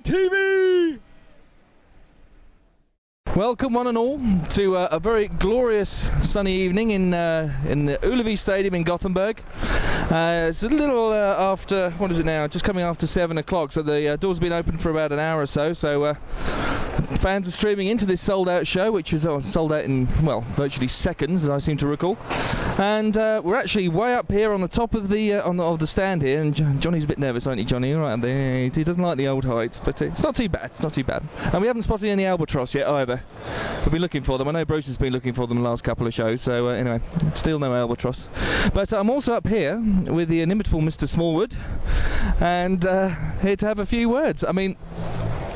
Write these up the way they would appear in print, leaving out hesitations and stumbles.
TV! Welcome one and all to a very glorious sunny evening in the Ullevi Stadium in Gothenburg. It's a little after, what is it now, just coming after 7 o'clock, so the doors have been open for about an hour or so, fans are streaming into this sold-out show, which was sold out in, well, virtually seconds, as I seem to recall. And we're actually way up here on the top of the stand here, and Johnny's a bit nervous, aren't you, Johnny? All right up there. He doesn't like the old heights, but it's not too bad. It's not too bad. And we haven't spotted any albatross yet either. We've been looking for them. I know Bruce has been looking for them the last couple of shows, so anyway, still no albatross. But I'm also up here with the inimitable Mr. Smallwood, and here to have a few words. I mean,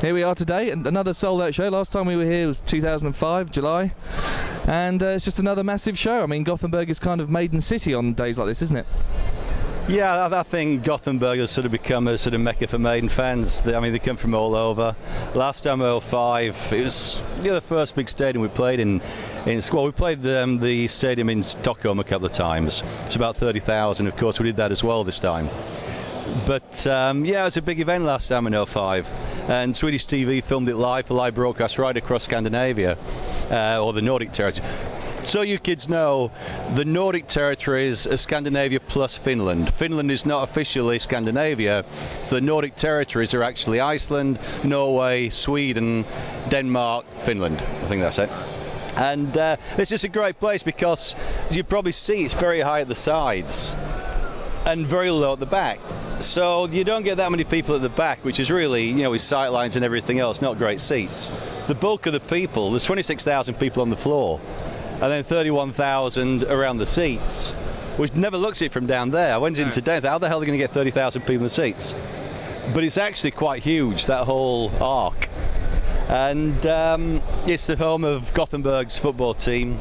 here we are today, and another sold-out show. Last time we were here was 2005, July, and it's just another massive show. I mean, Gothenburg is kind of Maiden City on days like this, isn't it? Yeah, I think Gothenburg has sort of become a sort of mecca for Maiden fans. They come from all over. Last time, 2005, it was the first big stadium we played in. Well, we played the stadium in Stockholm a couple of times. It's about 30,000. Of course, we did that as well this time. But yeah, it was a big event last time in 2005, and Swedish TV filmed it live, a live broadcast right across Scandinavia, or the Nordic territory. So you kids know, the Nordic territories are Scandinavia plus Finland. Finland is not officially Scandinavia. The Nordic territories are actually Iceland, Norway, Sweden, Denmark, Finland. I think that's it. And this is a great place because, as you probably see, it's very high at the sides and very low at the back. So you don't get that many people at the back, which is really, with sight lines and everything else, not great seats. The bulk of the people, there's 26,000 people on the floor, and then 31,000 around the seats, which never looks it from down there. I went in today and thought, how the hell are they going to get 30,000 people in the seats? But it's actually quite huge, that whole arc. And it's the home of Gothenburg's football team,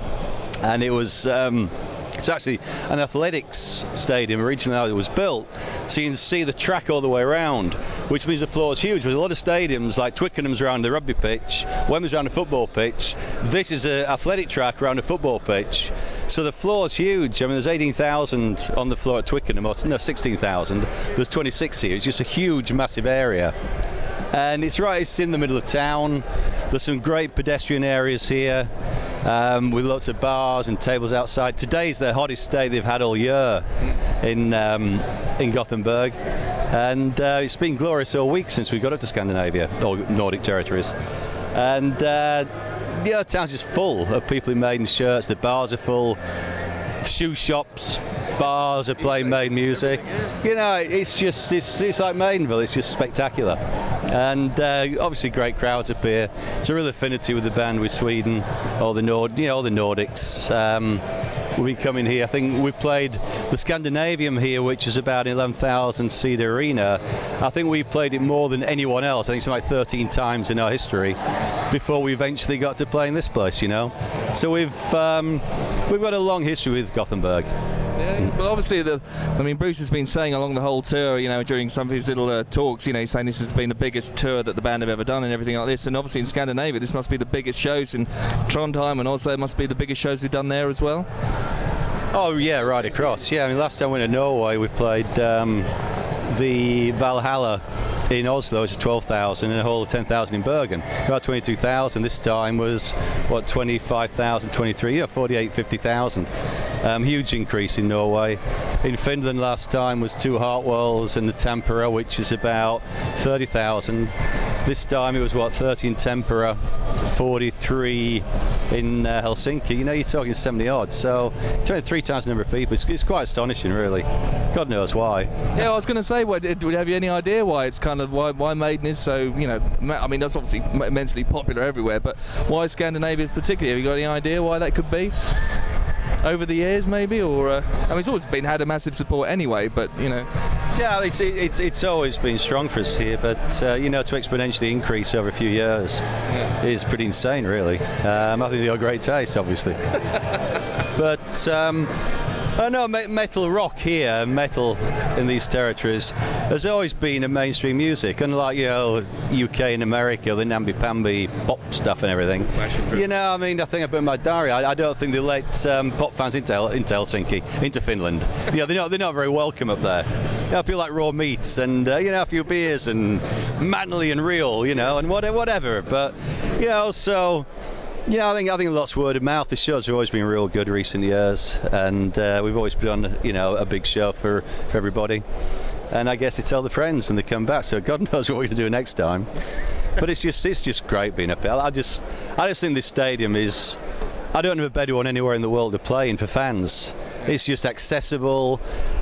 and it was... it's actually an athletics stadium originally how it was built, so you can see the track all the way around, which means the floor is huge. There's a lot of stadiums, like Twickenham's around the rugby pitch, Wembley's around a football pitch. This is an athletic track around a football pitch, so the floor is huge. I mean, there's 18,000 on the floor at Twickenham, or no, 16,000. There's 26 here. It's just a huge, massive area. And it's in the middle of town. There's some great pedestrian areas here, with lots of bars and tables outside. Today's the hottest day they've had all year in Gothenburg, and it's been glorious all week since we got up to Scandinavia, or Nordic territories. And the town's just full of people in Maiden shirts. The bars are full. Shoe shops, bars are playing Maiden music. It's like Maidenville. It's just spectacular, and obviously great crowds up here. It's a real affinity with the band, with Sweden, all the Nordics. We've been coming here. I think we played the Scandinavium here, which is about an 11,000 seat arena. I think we played it more than anyone else. I think it's like 13 times in our history before we eventually got to play in this place. So we've got a long history with Gothenburg. Yeah, well, obviously, Bruce has been saying along the whole tour, during some of his little talks, he's saying this has been the biggest tour that the band have ever done and everything like this. And obviously in Scandinavia, this must be the biggest shows in Trondheim, and also it must be the biggest shows we've done there as well. Oh yeah, right across. Yeah, I mean, last time we went to Norway, we played the Valhalla in Oslo, it's 12,000, and a hall of 10,000 in Bergen. About 22,000. This time was 25,000, 23, 48, 50,000. Huge increase in Norway. In Finland last time was 2 Hartwells and the Tampere, which is about 30,000. This time it was 30 in Tampere, 43 in Helsinki. You're talking 70 odd. So 23 times the number of people. It's quite astonishing, really. God knows why. Yeah, I was going to say, have you any idea why it's kind of why Maiden is so, I mean, that's obviously immensely popular everywhere, but why Scandinavia is particularly? Have you got any idea why that could be? Over the years, maybe, or I mean, it's always had a massive support anyway, but Yeah, it's always been strong for us here, but to exponentially increase over a few years is pretty insane, really. I think they got great taste, obviously, but No, metal rock here, metal in these territories, has always been a mainstream music. Unlike, UK and America, the namby-pamby pop stuff and everything. I think I put in my diary, I don't think they let pop fans into Helsinki, into Finland. They're not very welcome up there. People like raw meats and, a few beers and manly and real, and whatever. But, so... I think lots of word of mouth. The shows have always been real good recent years, and we've always put on, a big show for everybody. And I guess they tell the friends and they come back. So God knows what we're going to do next time. But it's just great being up here. I just think this stadium is. I don't know a better one anywhere in the world to play in for fans. It's just accessible.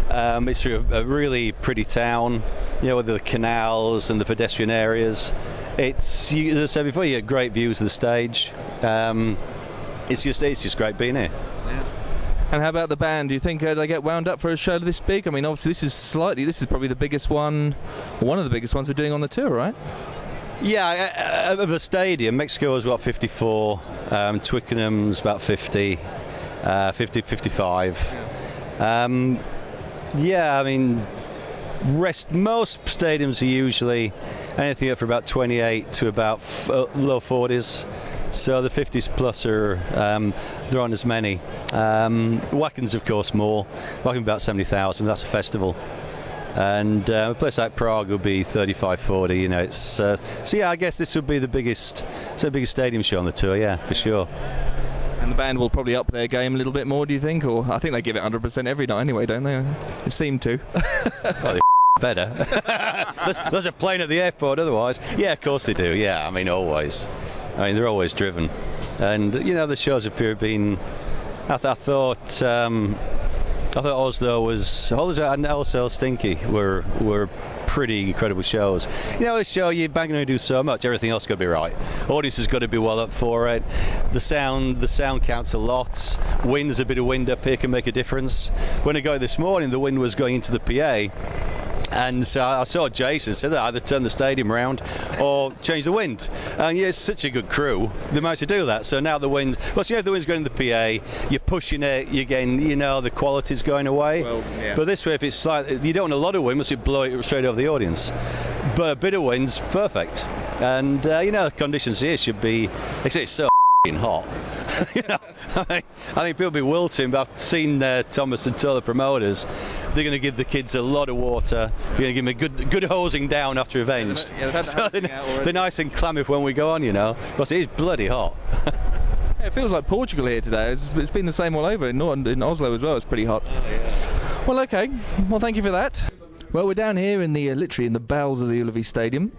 It's through a really pretty town, with the canals and the pedestrian areas. It's, as I said before, you get great views of the stage. It's just great being here. Yeah. And how about the band? Do you think they get wound up for a show this big? I mean, obviously this is probably the biggest one, or one of the biggest ones we're doing on the tour, right? Yeah, of a stadium, Mexico was about 54, Twickenham's about 50, 55. Most stadiums are usually anything up for about 28 to about low 40s. So the 50s plus there aren't as many. Wacken's of course more. Wacken about 70,000. That's a festival. And a place like Prague will be 35, 40. So I guess this would be the biggest stadium show on the tour. Yeah, for sure. And the band will probably up their game a little bit more, do you think? Or I think they give it 100% every night anyway, don't they? They seem to. Well, they better. There's a plane at the airport otherwise. Yeah, of course they do. Yeah, always. They're always driven. And, the shows appear to have been... I thought Oslo and also Helsinki were pretty incredible shows. This show you're banging to do so much, everything else got to be right. Audience has got to be well up for it. The sound counts a lot. There's a bit of wind up here can make a difference. When I got this morning, the wind was going into the PA. And so I saw Jason said that either turn the stadium around or change the wind. And it's such a good crew, they managed to do that. So now the wind, if the wind's going in the PA, you're pushing it, you're getting, the quality's going away. Well, yeah. But this way, if it's you don't want a lot of wind, unless you blow it straight over the audience. But a bit of wind's perfect. And, the conditions here should be, it's so hot. I think people will be wilting, but I've seen Thomas and told the promoters they're going to give the kids a lot of water. They're going to give them a good hosing down after events. So they're nice and clammy when we go on, because it is bloody hot. It feels like Portugal here today. It's been the same all over. In Oslo as well, it's pretty hot. Oh, yeah. Well, okay. Well, thank you for that. Well, we're down here in the literally in the bowels of the Ullevi Stadium,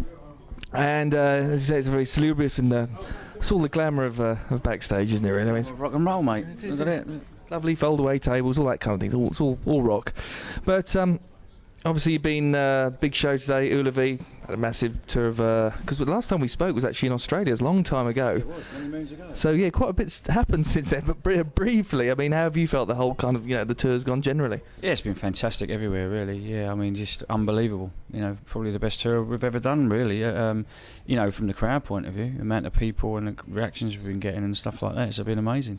and as you say, it's very salubrious and it's all the glamour of backstage, isn't it? Really, rock and roll, mate. Look at it. Lovely fold-away tables, all that kind of thing. It's all rock. But obviously, you've been big show today, Ullevi. Had a massive tour of because the last time we spoke was actually in Australia. It was a long time ago. It was many moons ago. So yeah, quite a bit's happened since then. But briefly, how have you felt the whole kind of the tour's gone generally? Yeah, it's been fantastic everywhere, really. Yeah, just unbelievable. Probably the best tour we've ever done, really. From the crowd point of view, the amount of people and the reactions we've been getting and stuff like that, it's been amazing.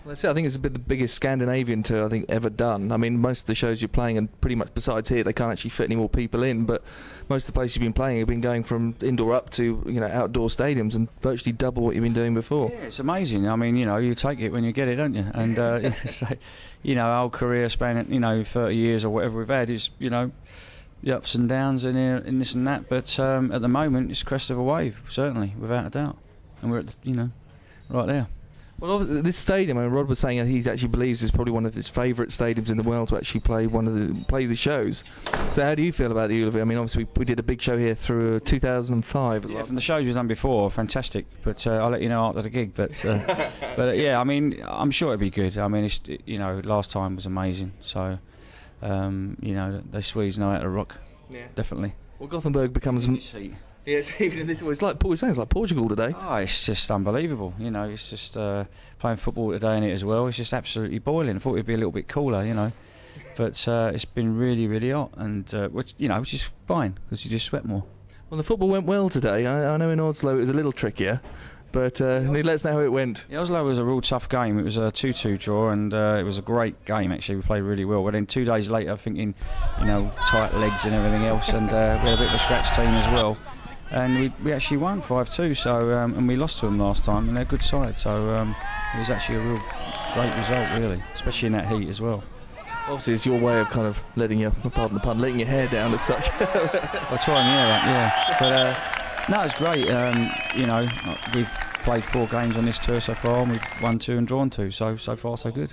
Well, that's it. I think it's the biggest Scandinavian tour I think ever done. Most of the shows you're playing, and pretty much besides here, they can't actually fit any more people in. But most of the places you've been playing have been going from indoor up to outdoor stadiums and virtually double what you've been doing before. Yeah, it's amazing. You take it when you get it, don't you? And our whole career spanning 30 years or whatever we've had is the ups and downs in this and that. But at the moment, it's crest of a wave, certainly, without a doubt. And we're at right there. Well, this stadium, Rod was saying he actually believes it's probably one of his favourite stadiums in the world to actually play the shows. So how do you feel about the Ullevi? Obviously we did a big show here through 2005. Yeah, from the shows we've done before, fantastic. But I'll let you know after the gig. But yeah, I'm sure it'll be good. Last time was amazing. So the Swedes know how to rock. Yeah, definitely. Well, Gothenburg becomes. Yeah, it's like Paul was saying, it's like Portugal today. Oh, it's just unbelievable. It's just playing football today in it as well. It's just absolutely boiling. I thought it'd be a little bit cooler, but it's been really, really hot, and which is fine because you just sweat more. Well, the football went well today. I know in Oslo it was a little trickier, but let us know how it went. Yeah, Oslo was a real tough game. It was a 2-2 draw, and it was a great game actually. We played really well. But then 2 days later, thinking, tight legs and everything else, and we had a bit of a scratch team as well. And we actually won 5-2. So and we lost to them last time, and they're a good side. So it was actually a real great result, really, especially in that heat as well. Obviously, it's your way of kind of letting your hair down as such. I try and yeah. But no, it's great. We've played 4 games on this tour so far, and we've won 2 and drawn 2. So far, so good.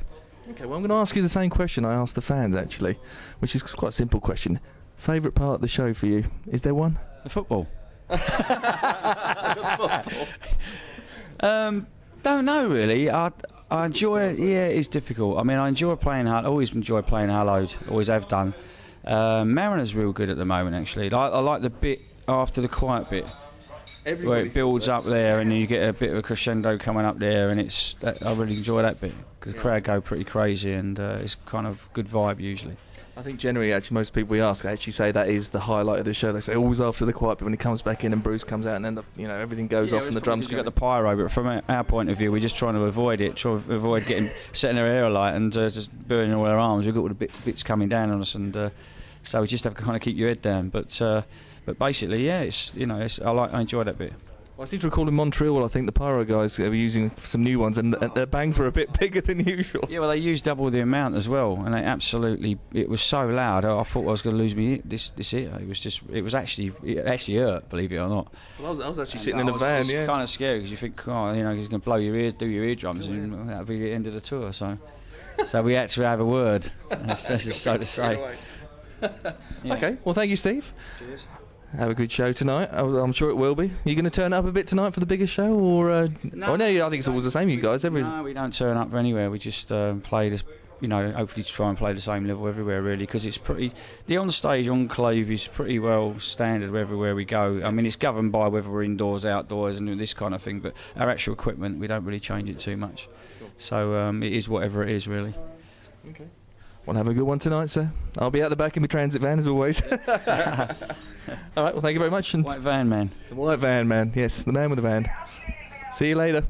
Okay, well, I'm going to ask you the same question I asked the fans, actually, which is quite a simple question. Favourite part of the show for you? Is there one? The football. The football. Don't know really. I enjoy it. Yeah, it's difficult. I mean, I enjoy playing hard. Always enjoy playing Hallowed. Always have done. Mariner's real good at the moment, actually. I like the bit after the quiet bit, where it builds up there, and you get a bit of a crescendo coming up there, and I really enjoy that bit because the crowd go pretty crazy, and it's kind of good vibe usually. I think generally, actually, most people we ask actually say that is the highlight of the show. They say always after the quiet bit when he comes back in and Bruce comes out, and then everything goes off and the drums go. You got the pyro, but from our point of view, we're just trying to avoid getting setting their hair alight and just burning all our arms. We've got all the bits coming down on us, and so we just have to kind of keep your head down. But basically, yeah, I enjoy that bit. Well, I seem to recall in Montreal, I think the pyro guys were using some new ones, and their bangs were a bit bigger than usual. Yeah, well, they used double the amount as well, and it was so loud. I thought I was going to lose this ear. It actually hurt, believe it or not. Well, I was actually sitting in a van. It's kind of scary because you think, he's going to blow your ears, do your eardrums, and that'll be the end of the tour. So we had to have a word. That's just so to say. Yeah. Okay, well, thank you, Steve. Cheers. Have a good show tonight. I'm sure it will be. You going to turn up a bit tonight for the bigger show, or? No, I think it's always the same. You guys, No, we don't turn up anywhere. We just play this. Hopefully try and play the same level everywhere, really, because it's the on-stage enclave is pretty well standard everywhere we go. I mean, it's governed by whether we're indoors, outdoors, and this kind of thing. But our actual equipment, we don't really change it too much. Cool. So it is whatever it is, really. Okay. Well, have a good one tonight, sir. I'll be at the back in my transit van, as always. All right, well, thank you very much. White van man. The white van man, yes, the man with the van. See you later.